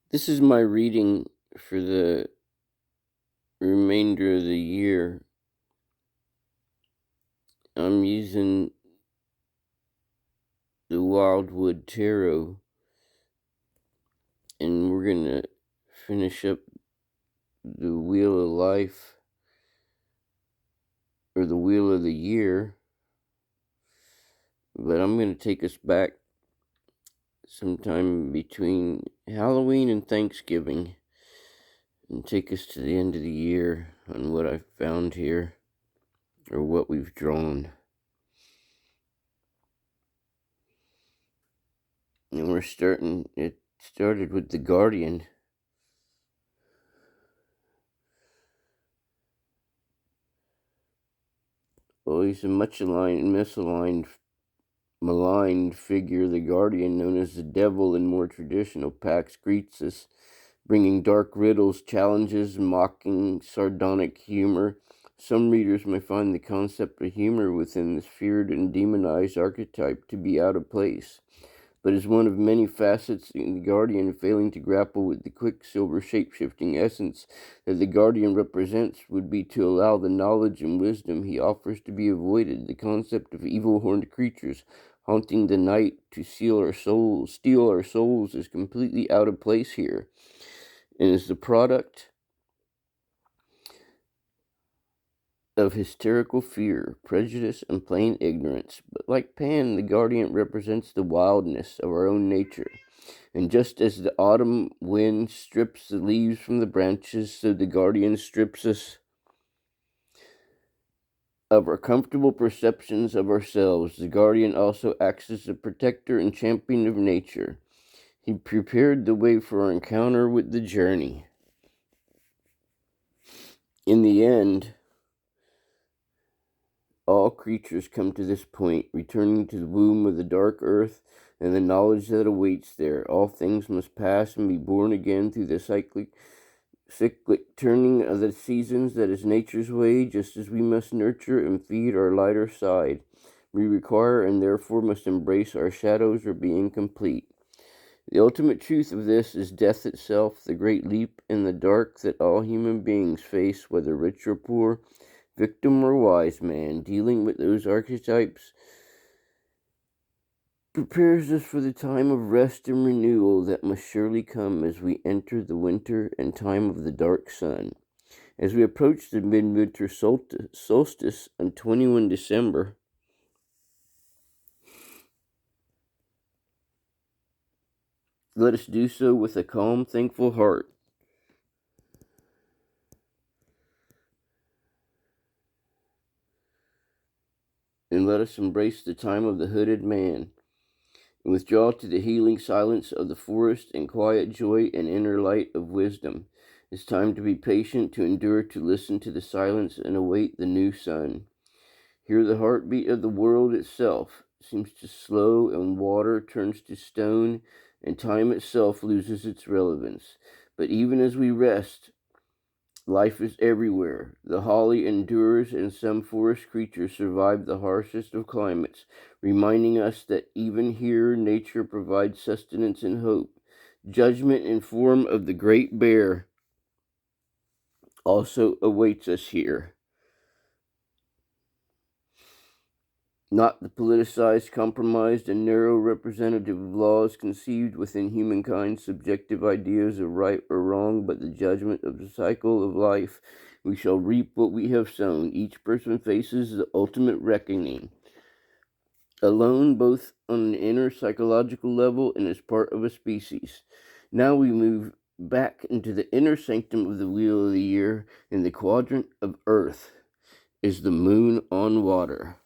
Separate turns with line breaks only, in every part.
This is my reading for the remainder of the year. I'm using the Wildwood Tarot, and we're going to finish up the Wheel of Life, or the Wheel of the Year. But I'm going to take us back sometime between Halloween and Thanksgiving and take us to the end of the year on what I've found here, or what we've drawn. And it started with the Guardian. Well, he's a much misaligned, maligned figure. The Guardian, known as the Devil in more traditional pacts, greets us, bringing dark riddles, challenges, mocking, sardonic humor. Some readers may find the concept of humor within this feared and demonized archetype to be out of place, but as one of many facets in the Guardian, failing to grapple with the quicksilver shape-shifting essence that the Guardian represents would be to allow the knowledge and wisdom he offers to be avoided. The concept of evil horned creatures haunting the night to steal our souls is completely out of place here, and is the product of hysterical fear, prejudice, and plain ignorance. But like Pan, the Guardian represents the wildness of our own nature. And just as the autumn wind strips the leaves from the branches, so the Guardian strips us of our comfortable perceptions of ourselves. The Guardian also acts as a protector and champion of nature. He prepared the way for our encounter with the journey. In the end, all creatures come to this point, returning to the womb of the dark earth and the knowledge that awaits there. All things must pass and be born again through the cyclic turning of the seasons that is nature's way, just as we must nurture and feed our lighter side. We require and therefore must embrace our shadows or be incomplete. The ultimate truth of this is death itself, the great leap in the dark that all human beings face, whether rich or poor, victim or wise man. Dealing with those archetypes prepares us for the time of rest and renewal that must surely come as we enter the winter and time of the dark sun. As we approach the midwinter solstice on 21 December, let us do so with a calm, thankful heart. And let us embrace the time of the hooded man, and withdraw to the healing silence of the forest and quiet joy and inner light of wisdom. It's time to be patient, to endure, to listen to the silence and await the new sun. Here the heartbeat of the world itself seems to slow, and water turns to stone, and time itself loses its relevance. But even as we rest, life is everywhere. The holly endures, and some forest creatures survive the harshest of climates, reminding us that even here nature provides sustenance and hope. Judgment in form of the great bear also awaits us here. Not the politicized, compromised, and narrow representative of laws conceived within humankind's subjective ideas of right or wrong, but the judgment of the cycle of life. We shall reap what we have sown. Each person faces the ultimate reckoning, alone, both on an inner psychological level and as part of a species. Now we move back into the inner sanctum of the Wheel of the Year. In the quadrant of Earth is the moon on water.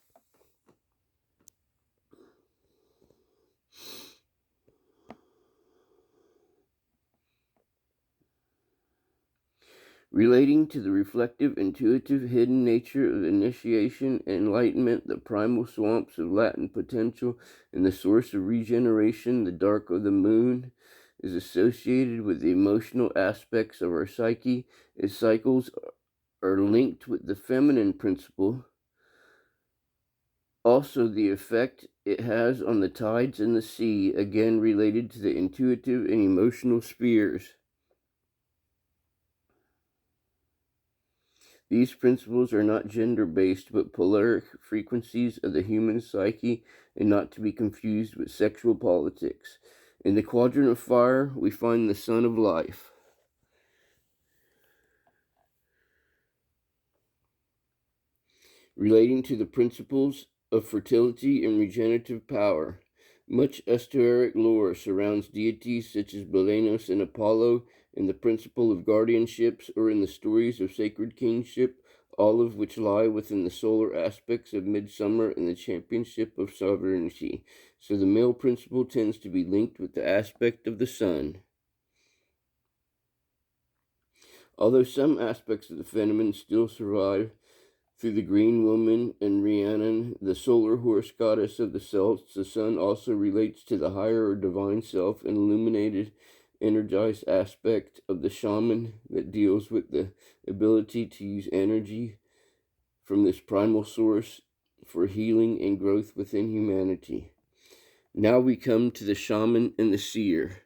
Relating to the reflective, intuitive, hidden nature of initiation and enlightenment, the primal swamps of latent potential, and the source of regeneration, the dark of the moon is associated with the emotional aspects of our psyche. Its cycles are linked with the feminine principle. Also, the effect it has on the tides and the sea, again related to the intuitive and emotional spheres. These principles are not gender-based, but polaric frequencies of the human psyche, and not to be confused with sexual politics. In the quadrant of fire, we find the sun of life. Relating to the principles of fertility and regenerative power. Much esoteric lore surrounds deities such as Balanos and Apollo, in the principle of guardianships, or in the stories of sacred kingship, all of which lie within the solar aspects of midsummer and the championship of sovereignty. So the male principle tends to be linked with the aspect of the sun. Although some aspects of the feminine still survive through the Green Woman and Rhiannon, the solar horse goddess of the Celts, the sun also relates to the higher or divine self, an illuminated, energized aspect of the shaman that deals with the ability to use energy from this primal source for healing and growth within humanity. Now we come to the shaman and the seer.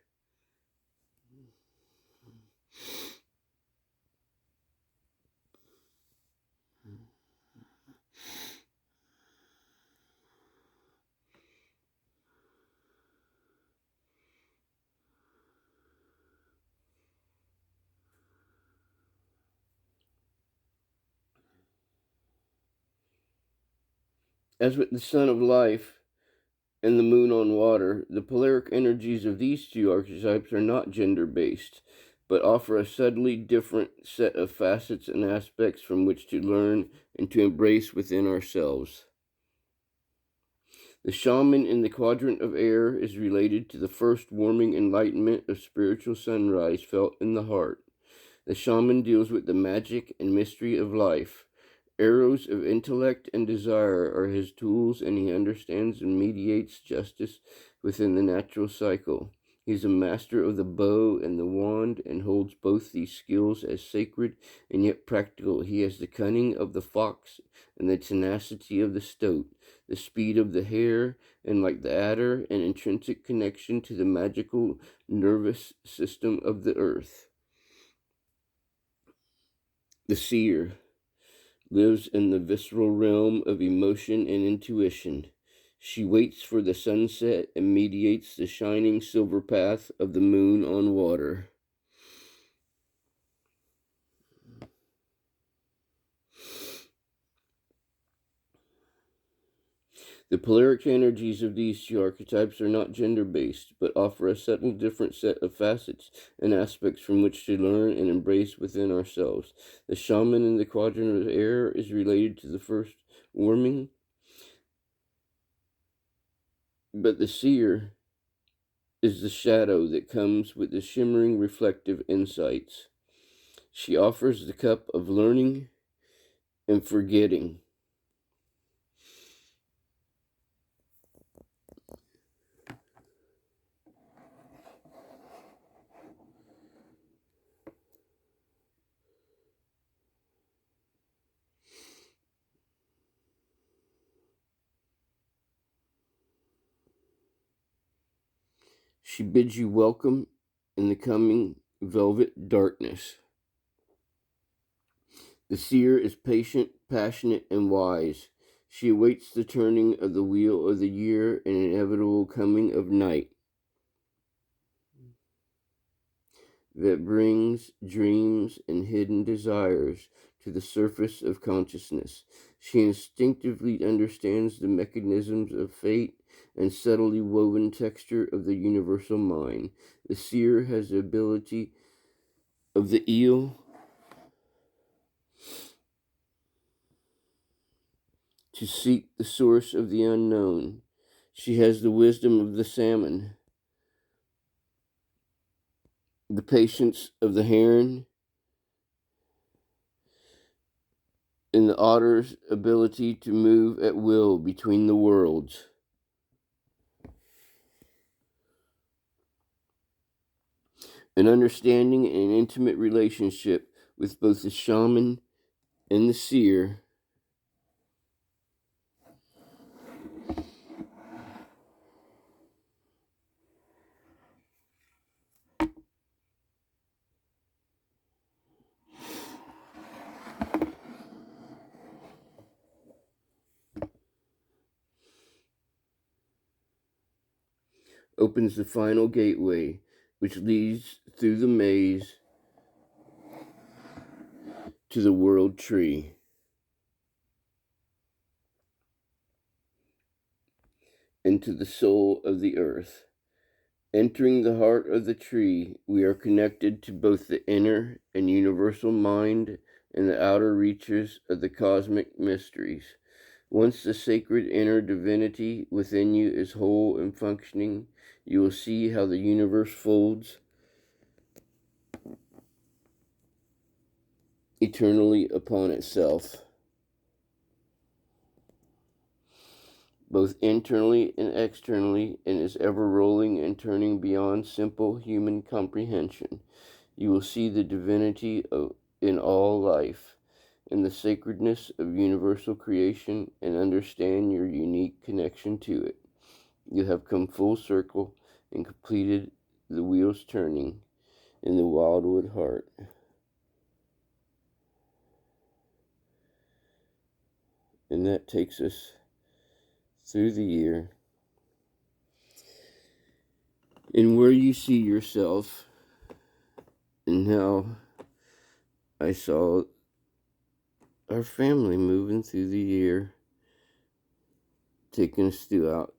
As with the sun of life and the moon on water, the polaric energies of these two archetypes are not gender-based, but offer a subtly different set of facets and aspects from which to learn and to embrace within ourselves. The shaman in the quadrant of air is related to the first warming enlightenment of spiritual sunrise felt in the heart. The shaman deals with the magic and mystery of life. Arrows of intellect and desire are his tools, and he understands and mediates justice within the natural cycle. He is a master of the bow and the wand, and holds both these skills as sacred and yet practical. He has the cunning of the fox and the tenacity of the stoat, the speed of the hare, and like the adder, an intrinsic connection to the magical nervous system of the earth. The seer lives in the visceral realm of emotion and intuition. She waits for the sunset and mediates the shining silver path of the moon on water. The polaric energies of these two archetypes are not gender-based, but offer a subtle different set of facets and aspects from which to learn and embrace within ourselves. The shaman in the quadrant of air is related to the first warming, but the seer is the shadow that comes with the shimmering reflective insights. She offers the cup of learning and forgetting. She bids you welcome in the coming velvet darkness. The seer is patient, passionate, and wise. She awaits the turning of the wheel of the year and inevitable coming of night that brings dreams and hidden desires to the surface of consciousness. She instinctively understands the mechanisms of fate and subtly woven texture of the universal mind. The seer has the ability of the eel to seek the source of the unknown. She has the wisdom of the salmon, the patience of the heron, and the otter's ability to move at will between the worlds. An understanding and an intimate relationship with both the shaman and the seer opens the final gateway, which leads through the maze to the world tree. Into the soul of the earth. Entering the heart of the tree, we are connected to both the inner and universal mind and the outer reaches of the cosmic mysteries. Once the sacred inner divinity within you is whole and functioning, you will see how the universe folds eternally upon itself, both internally and externally, and is ever rolling and turning beyond simple human comprehension. You will see the divinity in all life, and the sacredness of universal creation, and understand your unique connection to it. You have come full circle and completed the wheels turning in the Wildwood heart. And that takes us through the year. And where you see yourself, and how I saw our family moving through the year, taking us throughout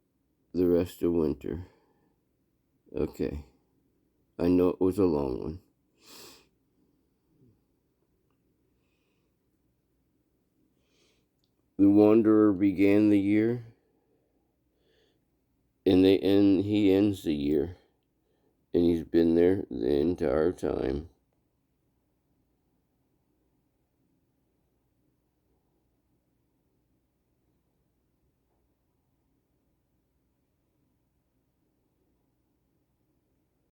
the rest of winter. Okay. I know it was a long one. The Wanderer began the year, and he ends the year, and he's been there the entire time.